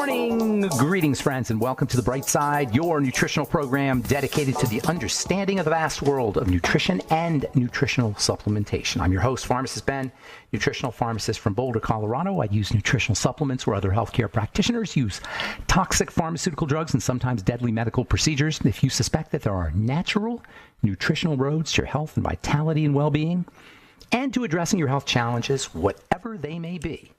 morning. Greetings, friends, and welcome to The Bright Side, your nutritional program dedicated to the understanding of the vast world of nutrition and nutritional supplementation. I'm your host, Pharmacist Ben, nutritional pharmacist from Boulder, Colorado. I use nutritional supplements where other healthcare practitioners use toxic pharmaceutical drugs and sometimes deadly medical procedures. If you suspect that there are natural nutritional roads to your health and vitality and well-being, and to addressing your health challenges, whatever they may be,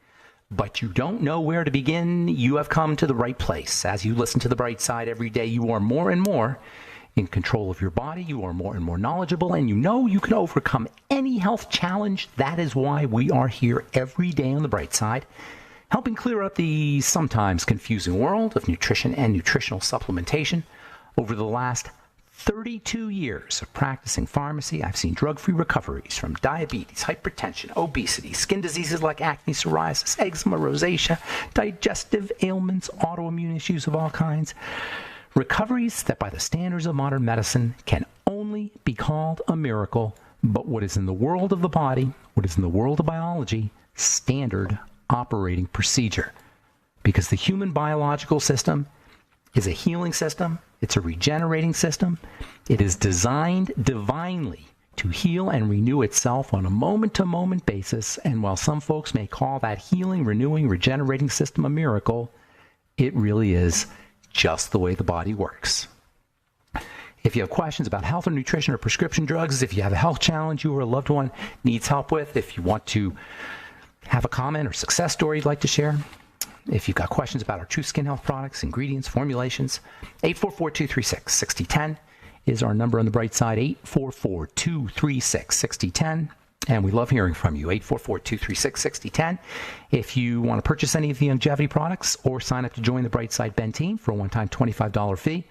but you don't know where to begin, you have come to the right place. As you listen to The Bright Side every day, you are more and more in control of your body. You are more and more knowledgeable, and you know you can overcome any health challenge. That is why we are here every day on The Bright Side, helping clear up the sometimes confusing world of nutrition and nutritional supplementation. Over the last 32 years of practicing pharmacy, I've seen drug-free recoveries from diabetes, hypertension, obesity, skin diseases like acne, psoriasis, eczema, rosacea, digestive ailments, autoimmune issues of all kinds. Recoveries that by the standards of modern medicine can only be called a miracle, but what is in the world of the body, what is in the world of biology, standard operating procedure. Because the human biological system is a healing system. It's a regenerating system. It is designed divinely to heal and renew itself on a moment-to-moment basis. And while some folks may call that healing, renewing, regenerating system a miracle, it really is just the way the body works. If you have questions about health or nutrition or prescription drugs, if you have a health challenge you or a loved one needs help with, if you want to have a comment or success story you'd like to share, if you've got questions about our True Skin Health products, ingredients, formulations, 844-236-6010 is our number on The Bright Side, 844-236-6010. And we love hearing from you, 844-236-6010. If you want to purchase any of the longevity products or sign up to join the Bright Side Ben team for a one-time $25 fee,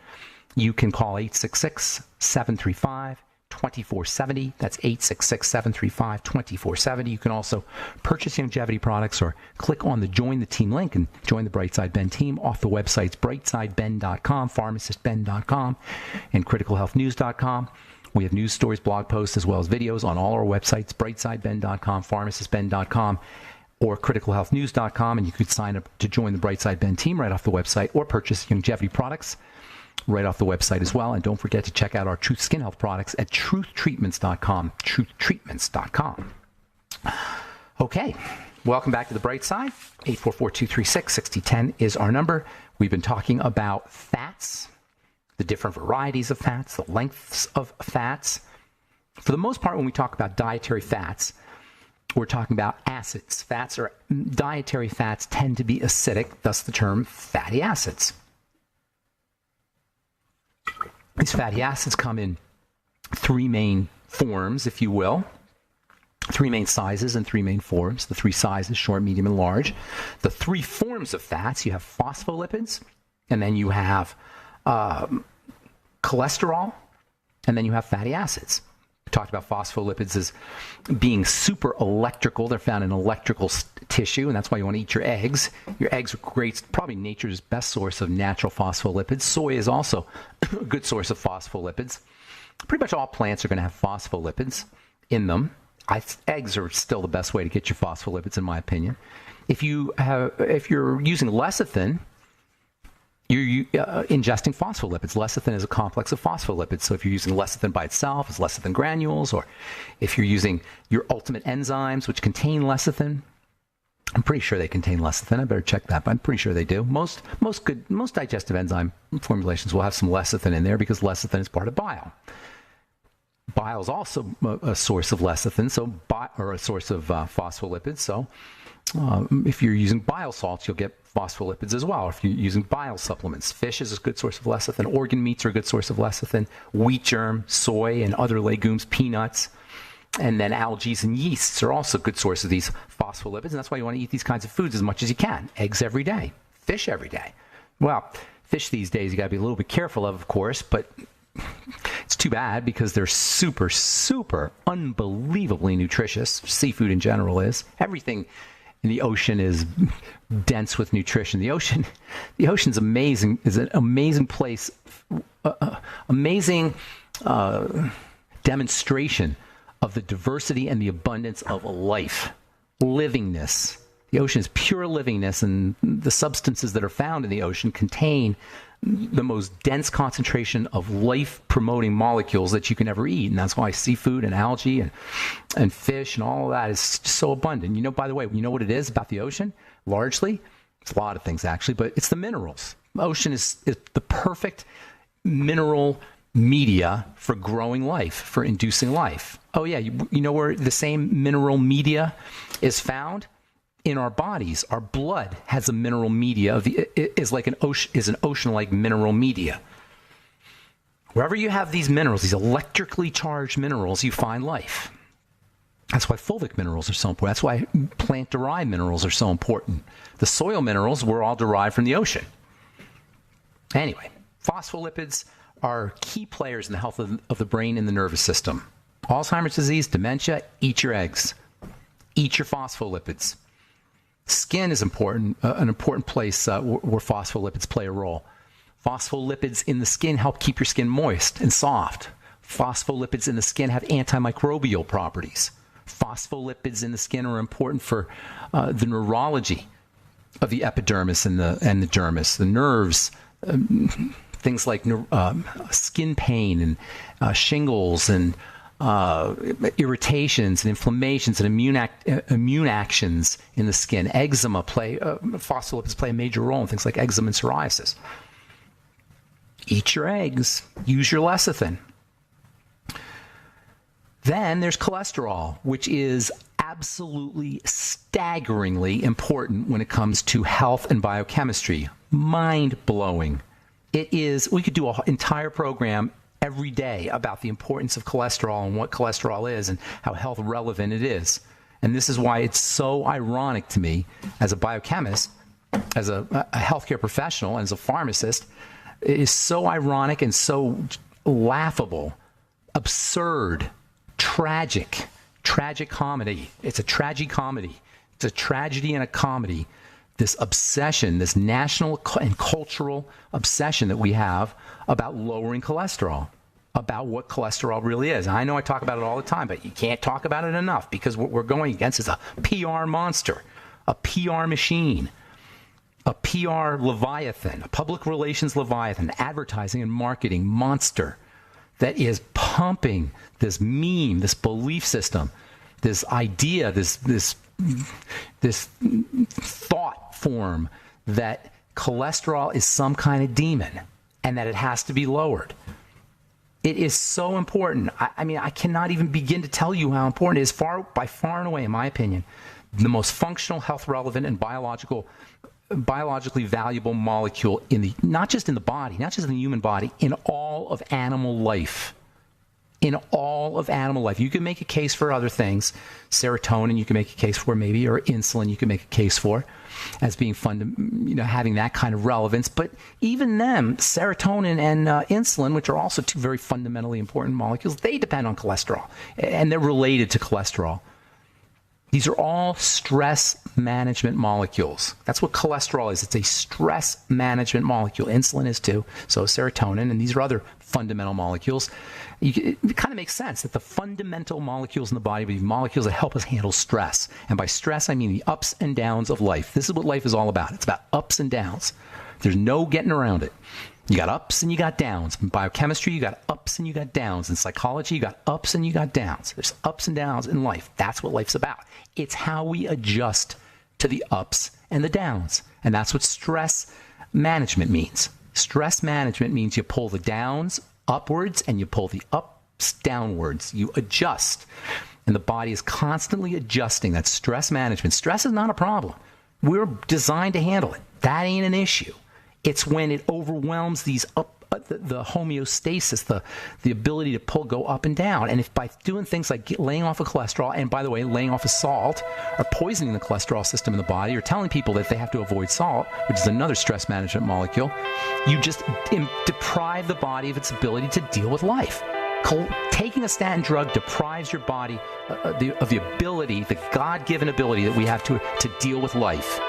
you can call 866-735-2470. That's 866-735-2470. You can also purchase longevity products or click on the Join the Team link and join the Brightside Ben team off the websites brightsideben.com, pharmacistben.com, and criticalhealthnews.com. We have news stories, blog posts, as well as videos on all our websites, brightsideben.com, pharmacistben.com, or criticalhealthnews.com, and you could sign up to join the Brightside Ben team right off the website or purchase longevity products right off the website as well. And don't forget to check out our Truth Skin Health products at truthtreatments.com, truthtreatments.com. Okay, welcome back to The Bright Side. 844-236-6010 is our number. We've been talking about fats, the different varieties of fats, the lengths of fats. For the most part, when we talk about dietary fats, we're talking about acids. Dietary fats tend to be acidic, thus the term fatty acids. These fatty acids come in three main forms, if you will, three main sizes and three main forms. The three sizes, short, medium, and large. The three forms of fats, you have phospholipids, and then you have cholesterol, and then you have fatty acids. We talked about phospholipids as being super electrical. They're found in electrical tissue, and that's why you want to eat your eggs. Your eggs are great, probably nature's best source of natural phospholipids. Soy is also a good source of phospholipids. Pretty much all plants are going to have phospholipids in them. Eggs are still the best way to get your phospholipids, in my opinion. If you're using lecithin, you're ingesting phospholipids. Lecithin is a complex of phospholipids. So if you're using lecithin by itself as lecithin granules, or if you're using your ultimate enzymes, which contain lecithin, I'm pretty sure they contain lecithin. I better check that, but I'm pretty sure they do. Most digestive enzyme formulations will have some lecithin in there because lecithin is part of bile. Bile is also a source of lecithin, or a source of phospholipids. So if you're using bile salts, you'll get phospholipids as well. If you're using bile supplements, fish is a good source of lecithin. Organ meats are a good source of lecithin. Wheat germ, soy, and other legumes, peanuts, and then algae and yeasts are also a good source of these phospholipids. And that's why you want to eat these kinds of foods as much as you can. Eggs every day, fish every day. Well, fish these days you got to be a little bit careful of course, but it's too bad because they're super, super unbelievably nutritious. Seafood in general is. Everything in the ocean is dense with nutrition. The ocean's amazing. Is an amazing place, amazing demonstration of the diversity and the abundance of life, livingness. The ocean is pure livingness, and the substances that are found in the ocean contain the most dense concentration of life-promoting molecules that you can ever eat. And that's why seafood and algae and fish and all of that is just so abundant. You know, by the way, you know what it is about the ocean? Largely, it's a lot of things actually, but it's the minerals. The ocean is the perfect mineral media for growing life, for inducing life. Oh yeah, you know where the same mineral media is found? In our bodies. Our blood has a mineral media is an ocean-like mineral media. Wherever you have these minerals, these electrically charged minerals, you find life. That's why fulvic minerals are so important. That's why plant-derived minerals are so important. The soil minerals were all derived from the ocean. Anyway, phospholipids are key players in the health of the brain and the nervous system. Alzheimer's disease, dementia, eat your eggs. Eat your phospholipids. Skin is important, an important place where phospholipids play a role. Phospholipids in the skin help keep your skin moist and soft. Phospholipids in the skin have antimicrobial properties. Phospholipids in the skin are important for the neurology of the epidermis and the dermis, the nerves, things like skin pain and shingles and irritations and inflammations and immune actions in the skin. Eczema phospholipids play a major role in things like eczema and psoriasis. Eat your eggs. Use your lecithin. Then there's cholesterol, which is absolutely staggeringly important when it comes to health and biochemistry. Mind-blowing. We could do an entire program every day about the importance of cholesterol and what cholesterol is and how health relevant it is. And this is why it's so ironic to me as a biochemist, as a healthcare professional, as a pharmacist. It is so ironic and so laughable, absurd, tragic comedy. It's a tragicomedy. It's a tragedy and a comedy. This obsession, this national and cultural obsession that we have about lowering cholesterol, about what cholesterol really is. I know I talk about it all the time, but you can't talk about it enough because what we're going against is a PR monster, a PR machine, a PR leviathan, a public relations leviathan, advertising and marketing monster that is pumping this meme, this belief system, this idea, this thought form that cholesterol is some kind of demon and that it has to be lowered. It is so important. I mean, I cannot even begin to tell you how important it is. By far and away, in my opinion, the most functional, health relevant, and biologically valuable molecule not just in the body, not just in the human body, in all of animal life. In all of animal life. You can make a case for other things. Serotonin you can make a case for maybe, or insulin you can make a case for as being having that kind of relevance. But even them, serotonin and insulin, which are also two very fundamentally important molecules, they depend on cholesterol and they're related to cholesterol. These are all stress management molecules. That's what cholesterol is. It's a stress management molecule. Insulin is too, so is serotonin, and these are other fundamental molecules. It kind of makes sense that the fundamental molecules in the body are molecules that help us handle stress. And by stress, I mean the ups and downs of life. This is what life is all about. It's about ups and downs. There's no getting around it. You got ups and you got downs. In biochemistry, you got ups and you got downs. In psychology, you got ups and you got downs. There's ups and downs in life. That's what life's about. It's how we adjust to the ups and the downs. And that's what stress management means. Stress management means you pull the downs upwards and you pull the ups downwards. You adjust. And the body is constantly adjusting. That's stress management. Stress is not a problem. We're designed to handle it. That ain't an issue. It's when it overwhelms the homeostasis, the ability to go up and down. And if by doing things like laying off of cholesterol, and by the way, laying off of salt, or poisoning the cholesterol system in the body, or telling people that they have to avoid salt, which is another stress management molecule, you just deprive the body of its ability to deal with life. Taking a statin drug deprives your body of the ability, the God-given ability that we have to deal with life.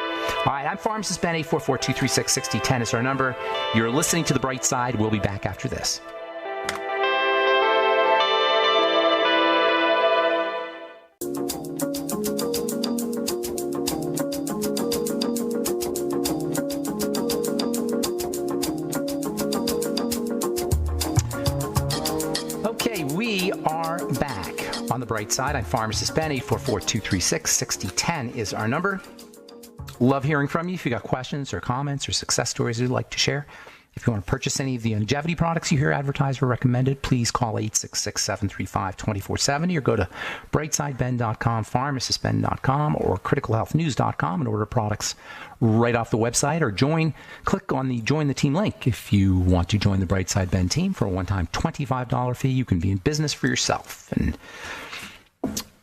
All right, I'm Pharmacist Ben. 844-236-6010 is our number. You're listening to The Bright Side. We'll be back after this. on the bright side. I'm Pharmacist Ben. 844-236-6010 is our number. Love hearing from you. If you got questions or comments or success stories you'd like to share. If you want to purchase any of the longevity products you hear advertised or recommended, please call 866-735-2470 or go to brightsideben.com, pharmacistben.com, or criticalhealthnews.com and order products right off the website, or click on the Join the Team link. If you want to join the Brightside Ben team for a one-time $25 fee, you can be in business for yourself and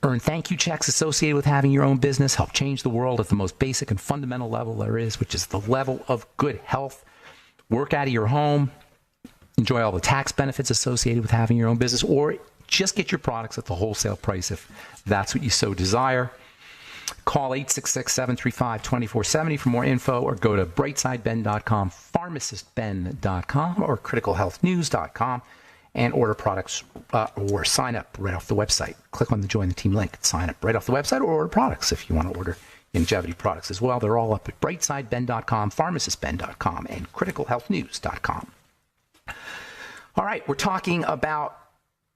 earn thank you checks associated with having your own business, help change the world at the most basic and fundamental level there is, which is the level of good health. Work out of your home, enjoy all the tax benefits associated with having your own business, or just get your products at the wholesale price if that's what you so desire. Call 866-735-2470 for more info, or go to brightsideben.com, pharmacistben.com, or criticalhealthnews.com and order products or sign up right off the website. Click on the Join the Team link, sign up right off the website, or order products if you want to order longevity products as well. They're all up at brightsideben.com, pharmacistben.com, and criticalhealthnews.com. All right, we're talking about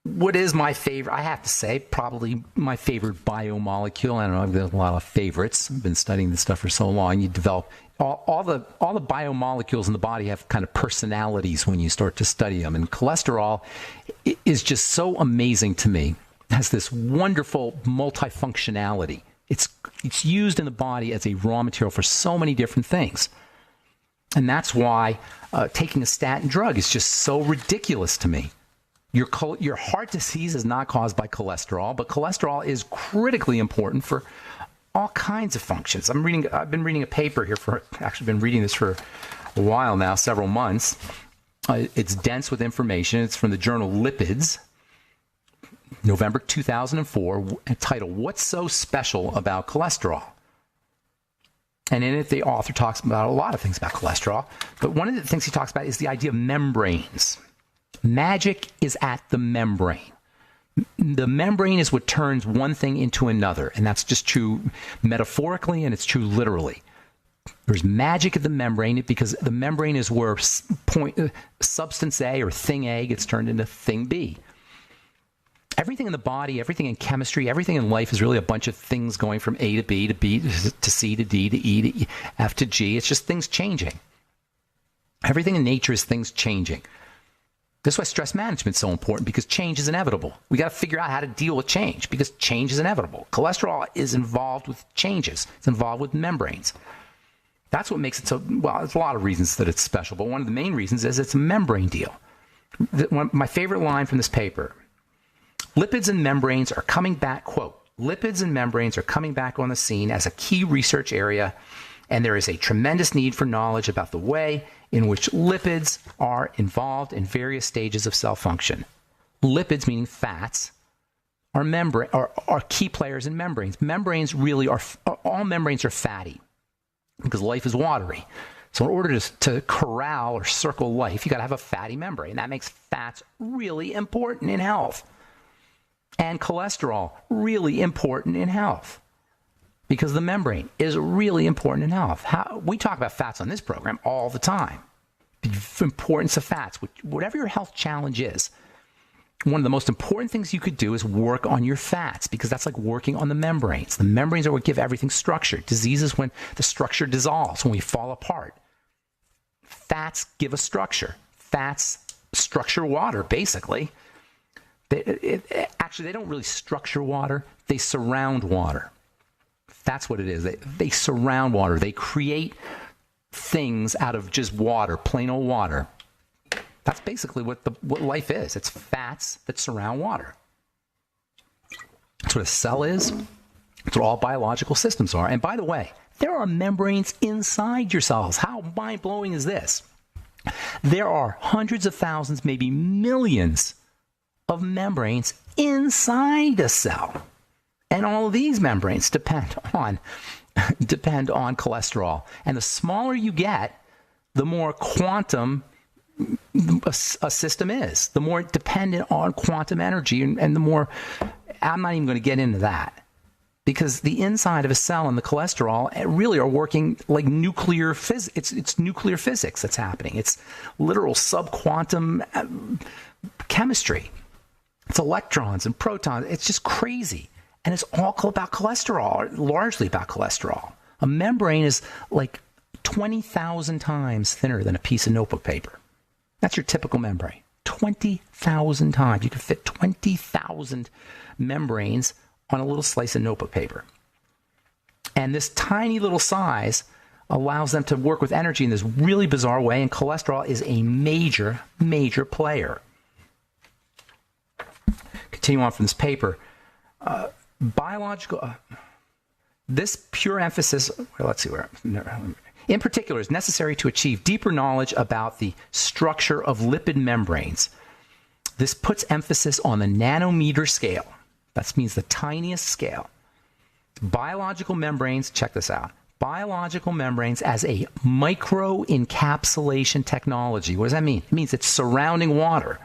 what is my favorite, I have to say, probably my favorite biomolecule. I don't know, I've got a lot of favorites. I've been studying this stuff for so long. You develop all the biomolecules in the body have kind of personalities when you start to study them. And cholesterol is just so amazing to me. It has this wonderful multifunctionality. It's used in the body as a raw material for so many different things. And that's why taking a statin drug is just so ridiculous to me. Your heart disease is not caused by cholesterol, but cholesterol is critically important for all kinds of functions. I've been reading a paper here actually been reading this for a while now, several months. It's dense with information. It's from the journal Lipids, November 2004, titled, "What's So Special About Cholesterol?" And in it, the author talks about a lot of things about cholesterol, but one of the things he talks about is the idea of membranes. Magic is at the membrane. The membrane is what turns one thing into another, and that's just true metaphorically, and it's true literally. There's magic at the membrane because the membrane is where substance A or thing A gets turned into thing B. Everything in the body, everything in chemistry, everything in life is really a bunch of things going from A to B to B to C to D to E to F to G. It's just things changing. Everything in nature is things changing. That's why stress management is so important, because change is inevitable. We got to figure out how to deal with change because change is inevitable. Cholesterol is involved with changes. It's involved with membranes. That's what makes it so, well, there's a lot of reasons that it's special, but one of the main reasons is it's a membrane deal. My favorite line from this paper, lipids and membranes are coming back, quote, lipids and membranes are coming back on the scene as a key research area, and there is a tremendous need for knowledge about the way in which lipids are involved in various stages of cell function. Lipids, meaning fats, are key players in membranes. Membranes really are, all membranes are fatty because life is watery. So in order to corral or circle life, you got to have a fatty membrane. That makes fats really important in health. And cholesterol, really important in health, because the membrane is really important in health. We talk about fats on this program all the time. The importance of fats. Whatever your health challenge is, one of the most important things you could do is work on your fats, because that's like working on the membranes. The membranes are what give everything structure. Disease is when the structure dissolves, when we fall apart. Fats give us structure. Fats structure water, basically. Actually, they don't really structure water. They surround water. That's what it is. They surround water. They create things out of just water, plain old water. That's basically what life is. It's fats that surround water. That's what a cell is. That's what all biological systems are. And by the way, there are membranes inside your cells. How mind-blowing is this? There are hundreds of thousands, maybe millions of membranes inside a cell. And all of these membranes depend on cholesterol. And the smaller you get, the more quantum a system is, the more dependent on quantum energy, and the more, I'm not even going to get into that, because the inside of a cell and the cholesterol really are working like nuclear physics. It's nuclear physics that's happening. It's literal subquantum chemistry. It's electrons and protons. It's just crazy. And it's all about cholesterol, or largely about cholesterol. A membrane is like 20,000 times thinner than a piece of notebook paper. That's your typical membrane. 20,000 times. You can fit 20,000 membranes on a little slice of notebook paper. And this tiny little size allows them to work with energy in this really bizarre way, and cholesterol is a major, major player. Continue on from this paper. This pure emphasis, in particular, is necessary to achieve deeper knowledge about the structure of lipid membranes. This puts emphasis on the nanometer scale. That means the tiniest scale. Biological membranes, check this out. Biological membranes as a micro-encapsulation technology. What does that mean? It means it's surrounding water.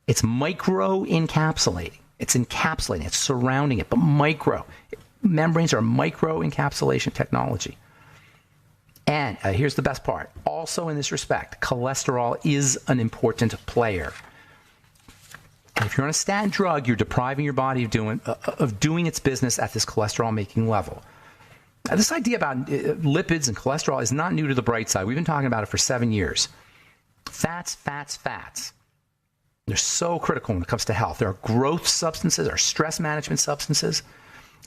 It's micro-encapsulating. It's encapsulating. It's surrounding it, but micro. Membranes are micro-encapsulation technology. And here's the best part. Also in this respect, cholesterol is an important player. And if you're on a statin drug, you're depriving your body of doing its business at this cholesterol-making level. Now, this idea about lipids and cholesterol is not new to the bright side. We've been talking about it for 7 years. Fats, fats, fats. They're so critical when it comes to health. There are growth substances, or stress management substances.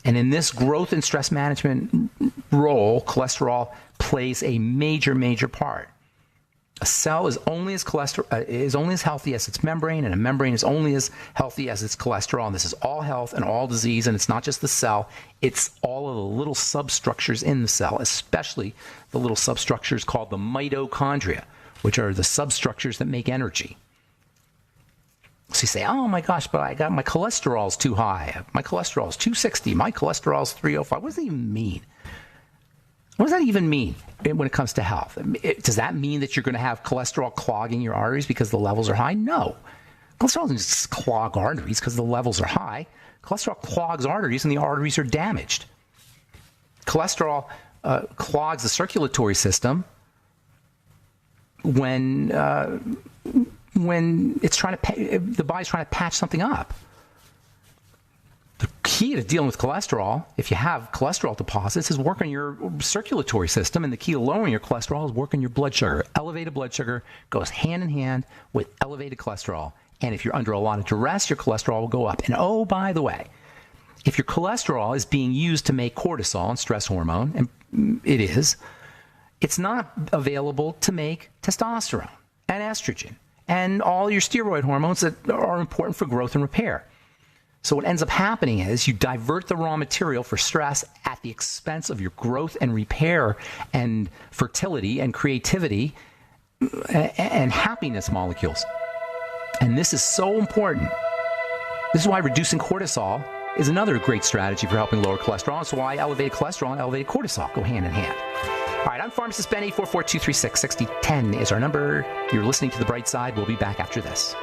And in this growth and stress management role, cholesterol plays a major, major part. A cell is only as healthy as its membrane, and a membrane is only as healthy as its cholesterol. And this is all health and all disease, and it's not just the cell. It's all of the little substructures in the cell, especially the little substructures called the mitochondria, which are the substructures that make energy. So you say, oh my gosh, but I got my cholesterol's too high. My cholesterol's 260. My cholesterol's 305. What does that even mean? What does that even mean when it comes to health? Does that mean that you're going to have cholesterol clogging your arteries because the levels are high? No. Cholesterol doesn't just clog arteries because the levels are high. Cholesterol clogs arteries and the arteries are damaged. Cholesterol clogs the circulatory system when it's the body's trying to patch something up. The key to dealing with cholesterol, if you have cholesterol deposits, is work on your circulatory system, and the key to lowering your cholesterol is work on your blood sugar. Elevated blood sugar goes hand in hand with elevated cholesterol, and if you're under a lot of duress, your cholesterol will go up. And oh, by the way, if your cholesterol is being used to make cortisol and stress hormone, and it is, it's not available to make testosterone and estrogen and all your steroid hormones that are important for growth and repair. So what ends up happening is you divert the raw material for stress at the expense of your growth and repair and fertility and creativity and happiness molecules. And this is so important. This is why reducing cortisol is another great strategy for helping lower cholesterol. That's why elevated cholesterol and elevated cortisol go hand in hand. All right, I'm Pharmacist Ben. 844-236-6010 is our number. You're listening to The Bright Side. We'll be back after this.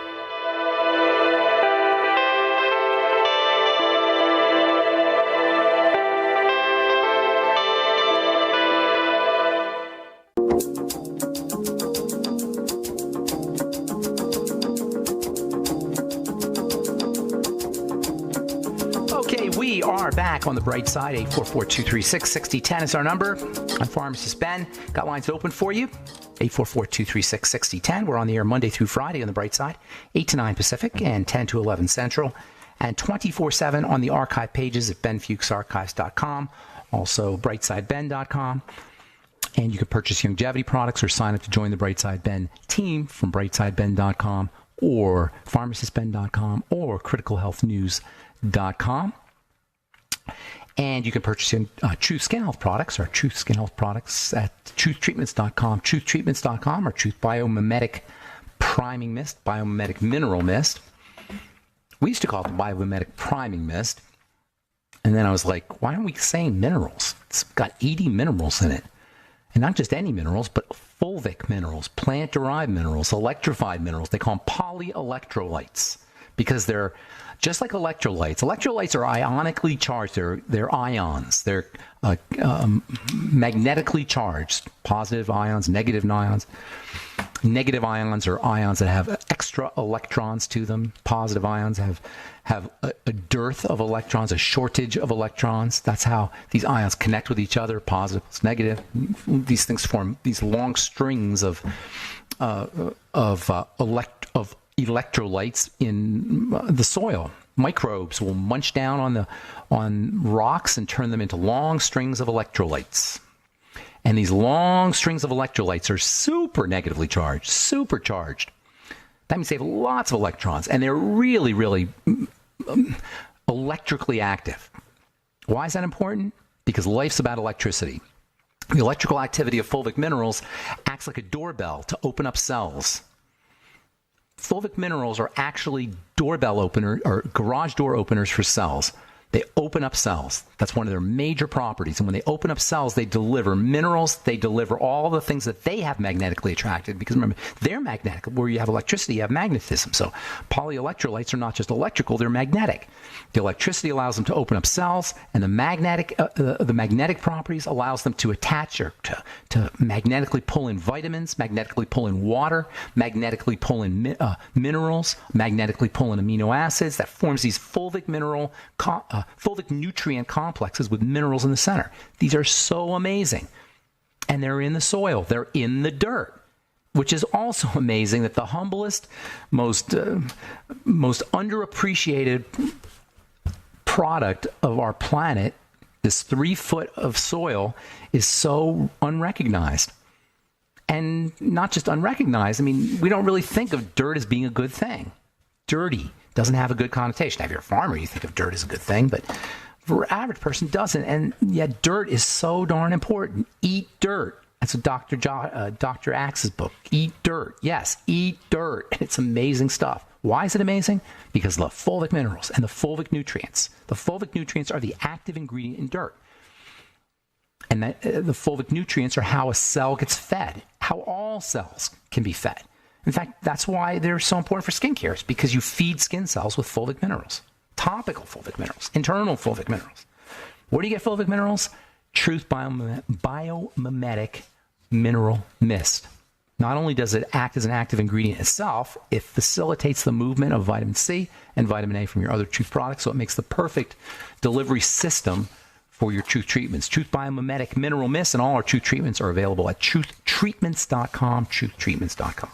We are back on The Bright Side. 844-236-6010 is our number. I'm Pharmacist Ben. Got lines open for you. 844-236-6010. We're on the air Monday through Friday on The Bright Side, 8 to 9 Pacific and 10 to 11 Central, and 24/7 on the archive pages at benfuchsarchives.com, also brightsideben.com. And you can purchase longevity products or sign up to join the Brightside Ben team from brightsideben.com or pharmacistben.com or criticalhealthnews.com. And you can purchase Truth Skin Health products, or Truth Skin Health products at truthtreatments.com, truthtreatments.com, or Truth Biomimetic Priming Mist, Biomimetic Mineral Mist. We used to call it the Biomimetic Priming Mist. And then I was like, why aren't we saying minerals? It's got 80 minerals in it. And not just any minerals, but fulvic minerals, plant-derived minerals, electrified minerals. They call them polyelectrolytes because they're just like electrolytes. Electrolytes are ionically charged. They're ions. They're magnetically charged, positive ions, negative ions. Negative ions are ions that have extra electrons to them. Positive ions have a dearth of electrons, a shortage of electrons. That's how these ions connect with each other, positive plus negative. These things form these long strings of electrolytes in the soil. Microbes will munch down on rocks and turn them into long strings of electrolytes. And these long strings of electrolytes are super negatively charged, supercharged. That means they have lots of electrons, and they're really, really electrically active. Why is that important? Because life's about electricity. The electrical activity of fulvic minerals acts like a doorbell to open up cells. Fulvic minerals are actually doorbell openers or garage door openers for cells. They open up cells. That's one of their major properties. And when they open up cells, they deliver minerals. They deliver all the things that they have magnetically attracted. Because remember, they're magnetic. Where you have electricity, you have magnetism. So polyelectrolytes are not just electrical, they're magnetic. The electricity allows them to open up cells, and the magnetic properties allows them to attach or to magnetically pull in vitamins, magnetically pull in water, magnetically pull in minerals, magnetically pull in amino acids. That forms these fulvic nutrient complexes with minerals in the center. These are so amazing. And they're in the soil. They're in the dirt, which is also amazing that the humblest, most underappreciated product of our planet, this 3 foot of soil, is so unrecognized. And not just unrecognized. I mean, we don't really think of dirt as being a good thing. Dirty doesn't have a good connotation. If you're a farmer, you think of dirt as a good thing, but for an average person, doesn't. And yet dirt is so darn important. Eat dirt. That's what Dr. Axe's book. Eat dirt. Yes, eat dirt. And it's amazing stuff. Why is it amazing? Because of the fulvic minerals and the fulvic nutrients. The fulvic nutrients are the active ingredient in dirt. And the fulvic nutrients are how a cell gets fed, how all cells can be fed. In fact, that's why they're so important for skincare, is because you feed skin cells with fulvic minerals, topical fulvic minerals, internal fulvic minerals. Where do you get fulvic minerals? Truth Biomimetic Mineral Mist. Not only does it act as an active ingredient itself, it facilitates the movement of vitamin C and vitamin A from your other Truth products, so it makes the perfect delivery system for your Truth treatments. Truth Biomimetic Mineral Mist and all our Truth treatments are available at truthtreatments.com, truthtreatments.com.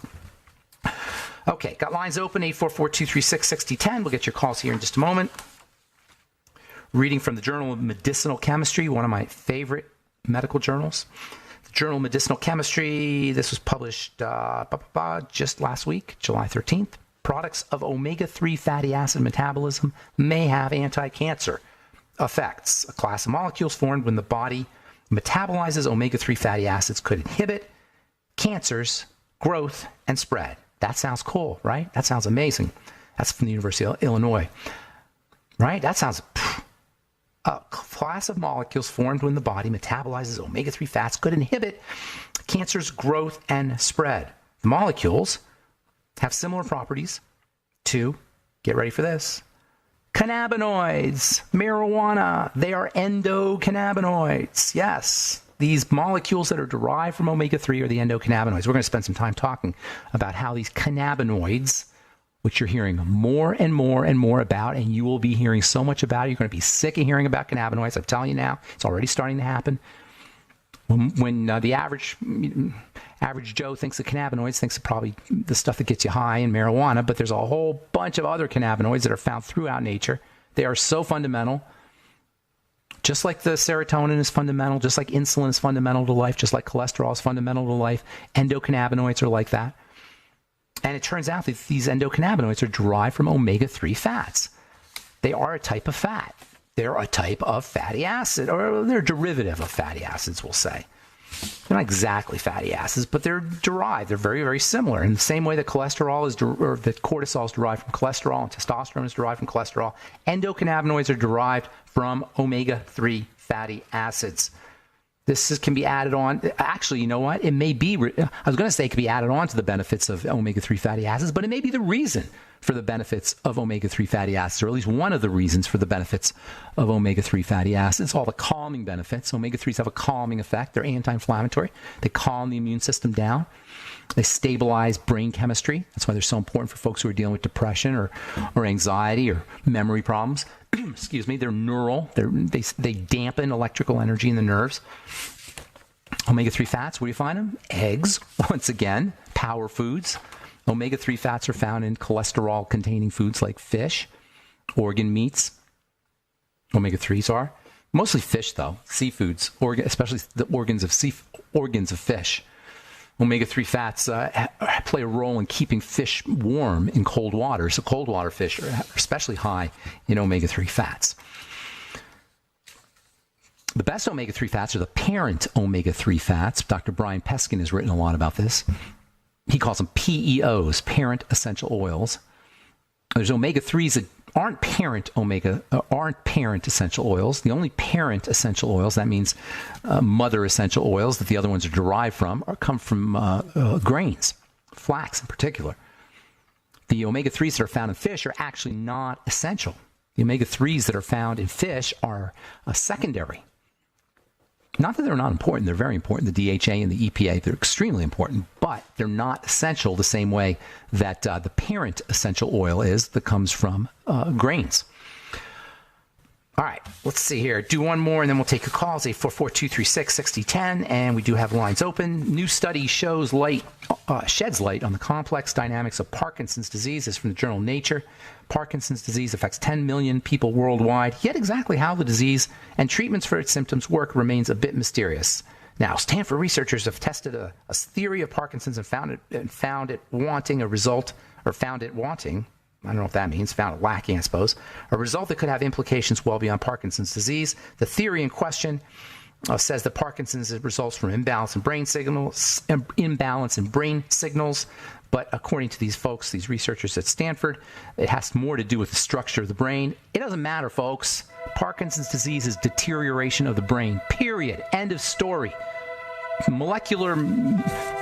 Okay, got lines open, 844-236-6010. We'll get your calls here in just a moment. Reading from the Journal of Medicinal Chemistry, one of my favorite medical journals. The Journal of Medicinal Chemistry, this was published just last week, July 13th. Products of omega-3 fatty acid metabolism may have anti-cancer effects. A class of molecules formed when the body metabolizes omega-3 fatty acids could inhibit cancers, growth, and spread. That sounds cool, right? That sounds amazing. That's from the University of Illinois, right? That sounds... A class of molecules formed when the body metabolizes omega-3 fats could inhibit cancer's growth and spread. The molecules have similar properties to, get ready for this, cannabinoids, marijuana. They are endocannabinoids. Yes, these molecules that are derived from omega-3 are the endocannabinoids. We're going to spend some time talking about how these cannabinoids, which you're hearing more and more and more about, and you will be hearing so much about it. You're going to be sick of hearing about cannabinoids. I'm telling you now, it's already starting to happen. When the average Joe thinks of cannabinoids, thinks of probably the stuff that gets you high and marijuana, but there's a whole bunch of other cannabinoids that are found throughout nature. They are so fundamental. Just like the serotonin is fundamental, just like insulin is fundamental to life, just like cholesterol is fundamental to life, endocannabinoids are like that. And it turns out that these endocannabinoids are derived from omega-3 fats. They are a type of fat. They're a type of fatty acid, or they're a derivative of fatty acids, we'll say. They're not exactly fatty acids, but they're derived. They're very, very similar. In the same way that cholesterol is, or that cortisol is derived from cholesterol and testosterone is derived from cholesterol, endocannabinoids are derived from omega-3 fatty acids. This can be added on. Actually, you know what? It may be, I was going to say it could be added on to the benefits of omega-3 fatty acids, but it may be the reason for the benefits of omega-3 fatty acids, or at least one of the reasons for the benefits of omega-3 fatty acids. All the calming benefits. Omega-3s have a calming effect. They're anti-inflammatory. They calm the immune system down. They stabilize brain chemistry. That's why they're so important for folks who are dealing with depression or anxiety or memory problems. Excuse me. They're neural. They dampen electrical energy in the nerves. Omega-3 fats, where do you find them? Eggs, once again, power foods. Omega-3 fats are found in cholesterol-containing foods like fish, organ meats. Omega-3s are. Mostly fish, though. Seafoods, especially the organs of fish. Omega-3 fats play a role in keeping fish warm in cold water. So cold water fish are especially high in omega-3 fats. The best omega-3 fats are the parent omega-3 fats. Dr. Brian Peskin has written a lot about this. He calls them PEOs, parent essential oils. There's omega-3s that aren't parent essential oils. The only parent essential oils, that means mother essential oils that the other ones are derived from, come from grains, flax in particular. The omega-3s that are found in fish are actually not essential. The omega-3s that are found in fish are secondary. Not that they're not important. They're very important. The DHA and the EPA, they're extremely important, but they're not essential the same way that the parent essential oil is that comes from grains. All right, let's see here. Do one more, and then we'll take a call. It's 844-236-6010, and we do have lines open. New study sheds light on the complex dynamics of Parkinson's disease. This is from the journal Nature. Parkinson's disease affects 10 million people worldwide, yet exactly how the disease and treatments for its symptoms work remains a bit mysterious. Now, Stanford researchers have tested a theory of Parkinson's and found it wanting a result, or found it wanting. I don't know what that means. Found it lacking, I suppose. A result that could have implications well beyond Parkinson's disease. The theory in question says that Parkinson's results from imbalance in brain signals. But according to these folks, these researchers at Stanford, it has more to do with the structure of the brain. It doesn't matter, folks. Parkinson's disease is deterioration of the brain. Period. End of story. Molecular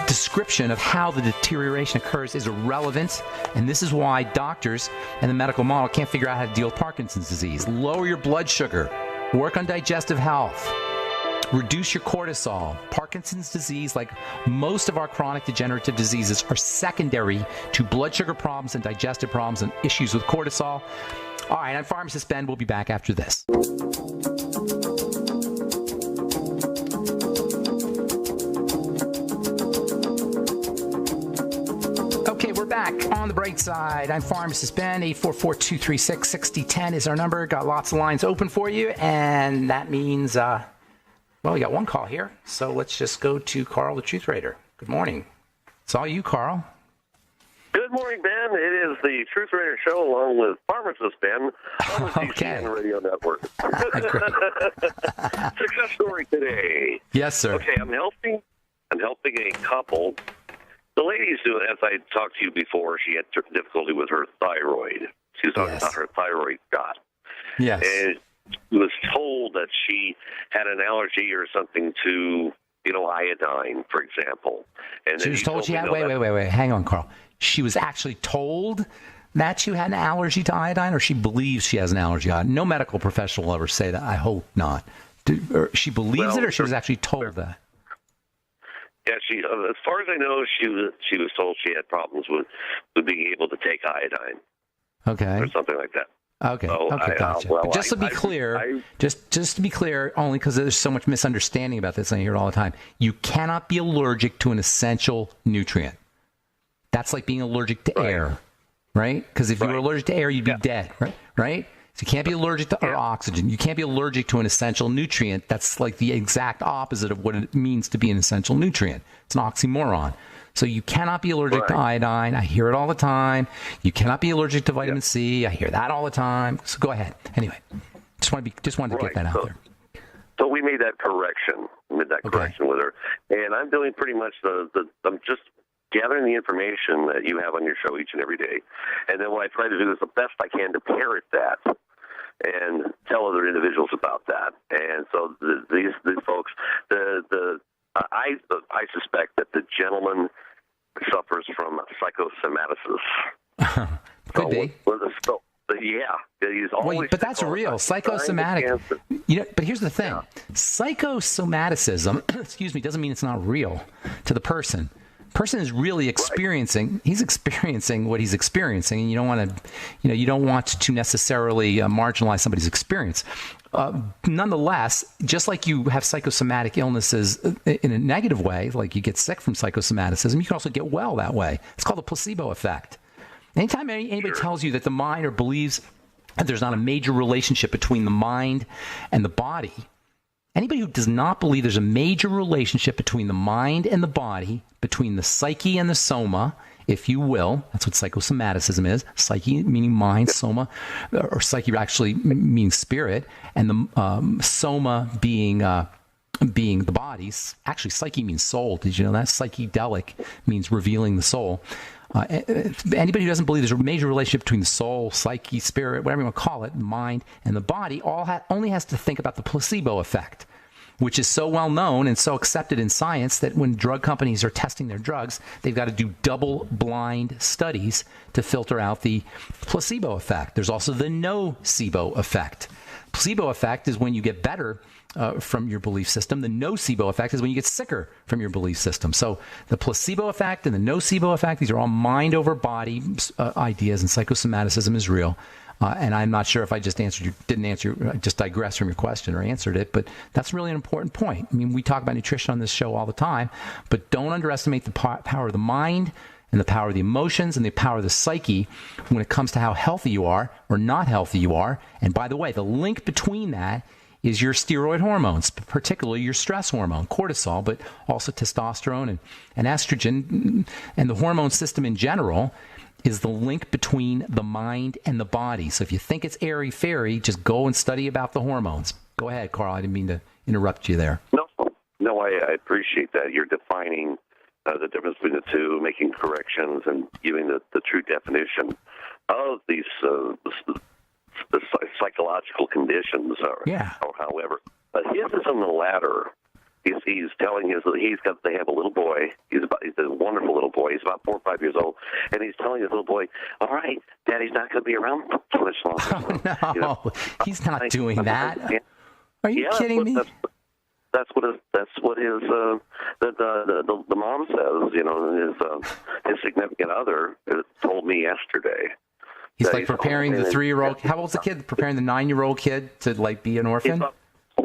description of how the deterioration occurs is irrelevant, and this is why doctors and the medical model can't figure out how to deal with Parkinson's disease. Lower your blood sugar, work on digestive health, reduce your cortisol. Parkinson's disease, like most of our chronic degenerative diseases, are secondary to blood sugar problems and digestive problems and issues with cortisol. All right, I'm Pharmacist Ben. We'll be back after this. Okay, we're back on the bright side. I'm Pharmacist Ben. 844-236-6010 is our number. Got lots of lines open for you, and that means, well, we got one call here, so let's just go to Carl, the Truth Raider. Good morning. It's all you, Carl. Good morning, Ben. It is the Truth Raider Show along with Pharmacist Ben on the GCN Radio Network. Success story today. Yes, sir. Okay, I'm helping a couple. The lady's doing, as I talked to you before, she had difficulty with her thyroid. She was talking about her thyroid shot. Yes. And she was told that she had an allergy or something to, iodine, for example. And she was told she had, wait, hang on, Carl. She was actually told that she had an allergy to iodine, or she believes she has an allergy to iodine? No medical professional will ever say that. I hope not. She believes it, or she was actually told that? Yeah, as far as I know, she was told she had problems with being able to take iodine. Okay. Or something like that. Okay. So Gotcha. But just to be clear, just to be clear, only because there's so much misunderstanding about this, and I hear it all the time. You cannot be allergic to an essential nutrient. That's like being allergic to air, right? Because if you were allergic to air, you'd be dead, right? So you can't be allergic to oxygen. You can't be allergic to an essential nutrient. That's like the exact opposite of what it means to be an essential nutrient. It's an oxymoron. So you cannot be allergic to iodine. I hear it all the time. You cannot be allergic to vitamin C. I hear that all the time. So go ahead. Anyway, just wanted to get that out there. So we made that correction. With her, and I'm doing pretty much I'm just gathering the information that you have on your show each and every day, and then what I try to do is the best I can to parrot that and tell other individuals about that. And so these folks, I suspect that the gentleman suffers from psychosomaticis. Could be. Yeah, he's always. But that's real. Psychosomatic. But here's the thing: psychosomaticism, doesn't mean it's not real to the person. person is really experiencing, he's experiencing what he's experiencing, and you don't want to necessarily marginalize somebody's experience. Nonetheless, just like you have psychosomatic illnesses in a negative way, like you get sick from psychosomaticism, you can also get well that way. It's called the placebo effect. Anytime anybody tells you that the mind or believes that there's not a major relationship between the mind and the body, anybody who does not believe there's a major relationship between the mind and the body, between the psyche and the soma, if you will, that's what psychosomaticism is. Psyche meaning mind, soma, or psyche actually means spirit, and the soma being the bodies. Actually, psyche means soul. Did you know that? Psychedelic means revealing the soul. Anybody who doesn't believe there's a major relationship between the soul, psyche, spirit, whatever you want to call it, mind, and the body, only has to think about the placebo effect, which is so well known and so accepted in science that when drug companies are testing their drugs, they've got to do double-blind studies to filter out the placebo effect. There's also the nocebo effect. Placebo effect is when you get better from your belief system. The nocebo effect is when you get sicker from your belief system. So the placebo effect and the nocebo effect, these are all mind over body ideas, and psychosomaticism is real. And I'm not sure if I just just digressed from your question or answered it, but that's really an important point. I mean, we talk about nutrition on this show all the time, but don't underestimate the power of the mind and the power of the emotions and the power of the psyche when it comes to how healthy you are or not healthy you are. And by the way, the link between that is your steroid hormones, particularly your stress hormone, cortisol, but also testosterone and estrogen, and the hormone system in general is the link between the mind and the body. So if you think it's airy-fairy, just go and study about the hormones. Go ahead, Carl. I didn't mean to interrupt you there. No, I appreciate that. You're defining the difference between the two, making corrections, and giving the true definition of these the psychological conditions, or however. His is on the latter. He's telling they have a little boy. He's a wonderful little boy. He's about 4 or 5 years old, and he's telling his little boy, "All right, Daddy's not going to be around too much longer." Oh, no, he's not doing that. Are you kidding me? That's what his the mom says. His significant other told me yesterday. He's like preparing the 3-year-old. How old's the kid? Preparing the 9-year-old kid to like be an orphan.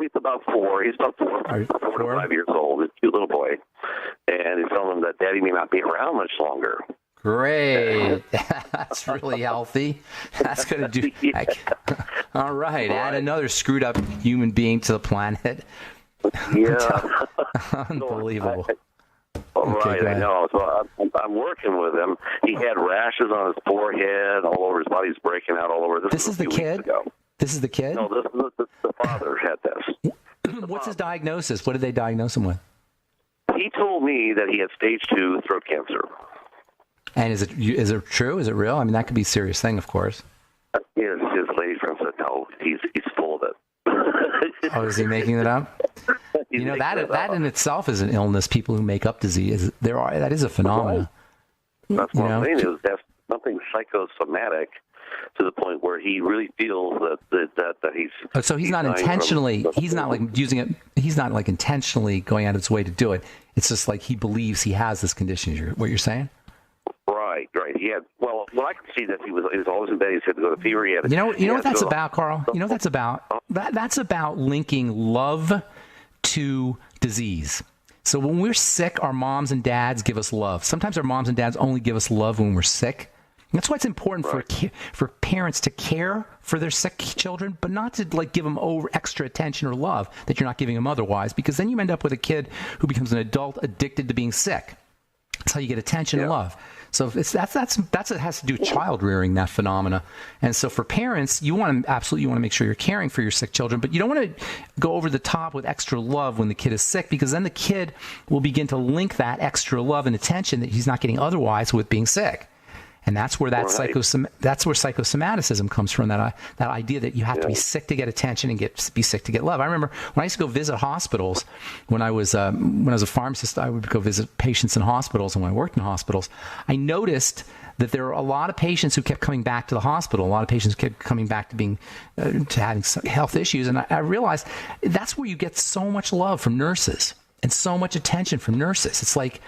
He's about 4. He's about 4 to 5 years old. He's a cute little boy, and he's telling him that Daddy may not be around much longer. Great. That's really healthy. That's going to do. Yeah. All right. Add another screwed up human being to the planet. Yeah. Unbelievable. Right, I know. So I'm working with him. He had rashes on his forehead, all over his body. He's breaking out all over. This is the kid? This is the kid? No, the father had this. What's his diagnosis? What did they diagnose him with? He told me that he had stage 2 throat cancer. And is it true? Is it real? I mean, that could be a serious thing, of course. His lady friend said, no, he's full of it. Oh, is he making it up? You know, that in itself is an illness. People who make up disease, that is a phenomenon. That's what I'm saying. That's something psychosomatic to the point where he really feels that he's. So he's not intentionally. He's not like using it. He's not like intentionally going out of his way to do it. It's just like he believes he has this condition. What you're saying? Right. He had. Well, I can see that he was always in bed. He had to go to fever. He had. You know what that's about, Carl? You know what that's about? That's about linking love to disease. So when we're sick, our moms and dads give us love. Sometimes our moms and dads only give us love when we're sick. That's why it's important for parents to care for their sick children, but not to like give them extra attention or love that you're not giving them otherwise, because then you end up with a kid who becomes an adult addicted to being sick. That's how you get attention and love. So that's it has to do with child rearing, that phenomena. And so for parents, you want to make sure you're caring for your sick children, but you don't want to go over the top with extra love when the kid is sick, because then the kid will begin to link that extra love and attention that he's not getting otherwise with being sick. And that's where that's where psychosomaticism comes from, that idea that you have to be sick to get attention and be sick to get love. I remember when I used to go visit hospitals, when I was a pharmacist, I would go visit patients in hospitals, and when I worked in hospitals, I noticed that there were a lot of patients who kept coming back to the hospital. A lot of patients kept coming back to having health issues, and I realized that's where you get so much love from nurses and so much attention from nurses. It's like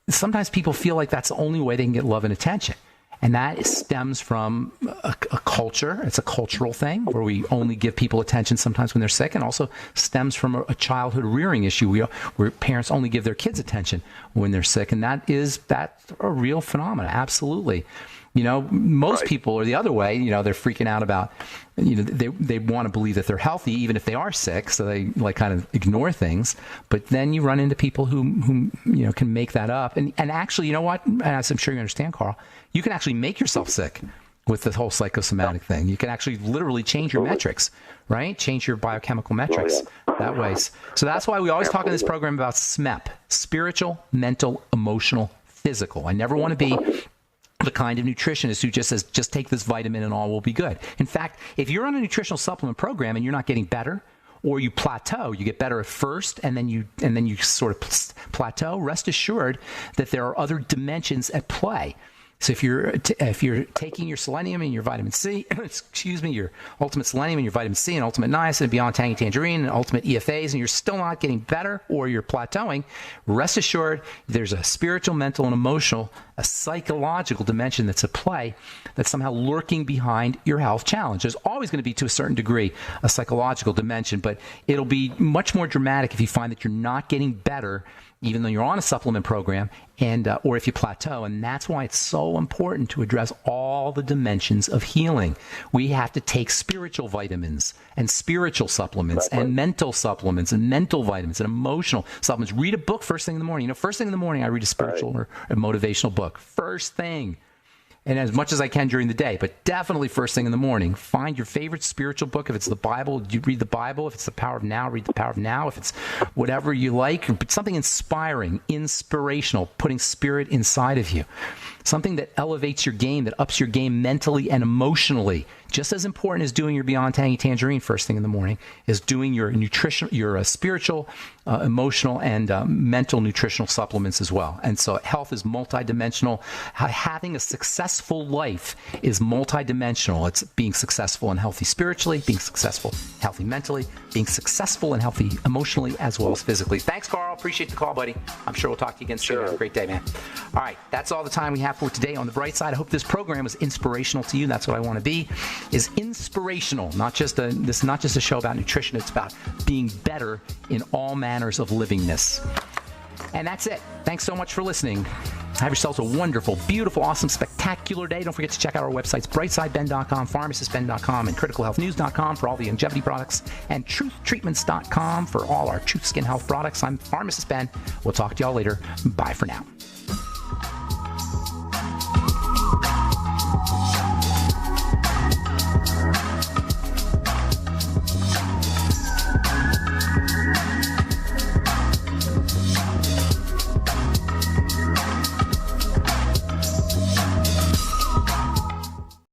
sometimes people feel like that's the only way they can get love and attention. And that stems from a culture. It's a cultural thing where we only give people attention sometimes when they're sick, and also stems from a childhood rearing issue where parents only give their kids attention when they're sick. And that's a real phenomenon. Absolutely. Most people are the other way. They're freaking out about, they want to believe that they're healthy even if they are sick, so they kind of ignore things. But then you run into people who can make that up. And actually, you know what? And as I'm sure you understand, Carl, you can actually make yourself sick with the whole psychosomatic thing. You can actually literally change your metrics, right? Change your biochemical metrics that way. So that's why we always talk in this program about SMEP: spiritual, mental, emotional, physical. I never want to be the kind of nutritionist who just says, just take this vitamin and all will be good. In fact, if you're on a nutritional supplement program and you're not getting better, or you plateau, you get better at first and then you sort of plateau, rest assured that there are other dimensions at play. So if you're taking your selenium and your vitamin C, your ultimate selenium and your vitamin C and ultimate niacin and beyond tangy tangerine and ultimate EFAs, and you're still not getting better or you're plateauing, rest assured there's a spiritual, mental, and emotional, a psychological dimension that's at play that's somehow lurking behind your health challenge. There's always going to be, to a certain degree, a psychological dimension, but it'll be much more dramatic if you find that you're not getting better even though you're on a supplement program, and or if you plateau. And that's why it's so important to address all the dimensions of healing. We have to take spiritual vitamins and spiritual supplements and mental supplements and mental vitamins and emotional supplements. Read a book first thing in the morning. First thing in the morning, I read a spiritual or a motivational book. First thing. And as much as I can during the day, but definitely first thing in the morning. Find your favorite spiritual book. If it's the Bible, you read the Bible. If it's the Power of Now, read the Power of Now. If it's whatever you like, but something inspiring, inspirational, putting spirit inside of you. Something that elevates your game, that ups your game mentally and emotionally. Just as important as doing your Beyond Tangy Tangerine first thing in the morning is doing your nutrition, your spiritual, emotional, and mental nutritional supplements as well. And so health is multidimensional. Having a successful life is multidimensional. It's being successful and healthy spiritually, being successful, healthy mentally, being successful and healthy emotionally as well as physically. Thanks, Carl. Appreciate the call, buddy. I'm sure we'll talk to you again soon. Have a great day, man. All right, that's all the time we have for today on The Bright Side. I hope this program was inspirational to you. That's what I want to be, is inspirational. This is not just a show about nutrition. It's about being better in all manners of livingness. And that's it. Thanks so much for listening. Have yourselves a wonderful, beautiful, awesome, spectacular day. Don't forget to check out our websites, brightsideben.com, pharmacistben.com, and criticalhealthnews.com for all the longevity products, and truthtreatments.com for all our Truth Skin Health products. I'm Pharmacist Ben. We'll talk to y'all later. Bye for now.